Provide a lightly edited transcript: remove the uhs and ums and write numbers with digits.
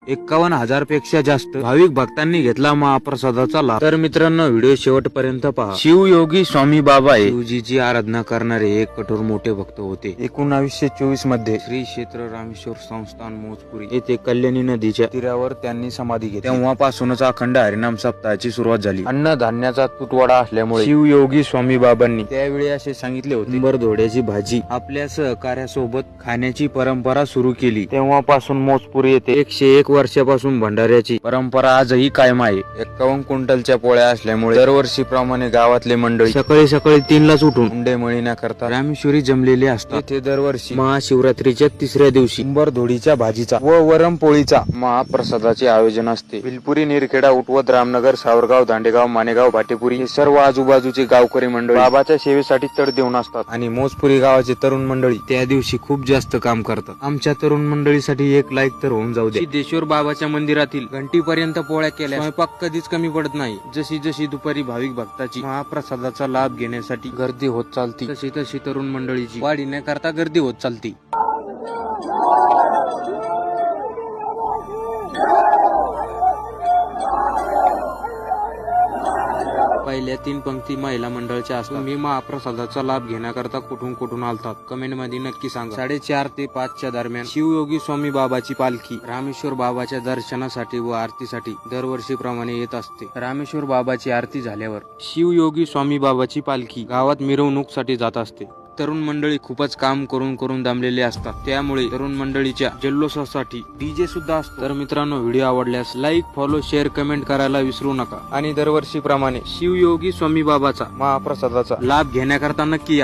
51,000 पेक्षा जास्त भाविक भक्तांनी घेतला महाप्रसादाचा लाभ। तर मित्रांनो, व्हिडिओ शेवटपर्यंत पहा। शिवयोगी स्वामी बाबा शिवजीची आराधना करणारे एक कठोर मोठे भक्त होते। 1924 मध्ये श्री क्षेत्र रामेश्वर संस्थान मोजपुरी येथे कल्याणी नदीच्या तीरावर त्यांनी समाधी घेतली। तेव्हापासूनच अखंड हरिनाम सप्ताहाची सुरुवात झाली। अन्नधान्याचा तुटवडा असल्यामुळे शिवयोगी स्वामी बाबांनी त्यावेळी असे सांगितले होते, उंबरधोड्याची भाजी आपल्या सहकार्यासोबत खाण्याची परंपरा सुरू केली। तेव्हापासून मोजपुरी येथे 101 वर्षापासून भंडाऱ्याची परंपरा आजही कायम आहे। 51 क्विंटलच्या पोळ्या असल्यामुळे दरवर्षीप्रमाणे गावातले मंडळी सकाळी 3लाच उठून हुंडेमळी न करता रामेश्वरी जमलेले असतात। येथे दरवर्षी महाशिवरात्रीच्या 3ऱ्या दिवशी उंबरधोडीच्या भाजीचा व वरणपोळीचा महाप्रसादाचे आयोजन असते। बिलपुरी, निरखेडा, उटवत, रामनगर, सावरगाव, दांडेगाव, मानेगाव, भाटेपुरी हे सर्व आजूबाजूची गावकरी मंडळी बाबाच्या सेवेसाठी तड देऊन असतात आणि मोजपुरी गावाचे तरुण मंडळी त्या दिवशी खूप जास्त काम करतात। आमच्या तरुण मंडळीसाठी एक लाईक तर होऊन जाऊ दे। सिद्धेश्वर बाबाच्या मंदिरातील घंटीपर्यंत पोळ्या केल्या स्वयंपाक कधीच कमी पडत नाही। जशी जशी दुपारी भाविक भक्ताची महाप्रसादाचा लाभ घेण्यासाठी गर्दी होत चालती, तशी तशी तरुण मंडळीची वाढी न करता गर्दी होत चालती। पहिल्या 3 पंक्ती महिला मंडळाच्या असतात। तुम्ही महाप्रसादाचा लाभ घेण्याकरता कुठून आलतात कमेंट मध्ये नक्की सांगा। 4:30 ते 5च्या दरम्यान शिवयोगी स्वामी बाबाची पालखी रामेश्वर बाबाच्या दर्शनासाठी व आरतीसाठी दरवर्षीप्रमाणे येत असते। रामेश्वर बाबाची आरती झाल्यावर शिवयोगी स्वामी बाबाची पालखी गावात मिरवणूकसाठी जात असते। तरुण मंडळी खूपच काम करून दमलेले असतात, त्यामुळे तरुण मंडळीच्या जल्लोषासाठी डीजे सुद्धा असतो। तर मित्रांनो, व्हिडिओ आवडल्यास लाईक, फॉलो, शेअर, कमेंट करायला विसरू नका आणि दरवर्षीप्रमाणे शिवयोगी स्वामी बाबाचा महाप्रसादाचा लाभ घेण्याकरता नक्की या।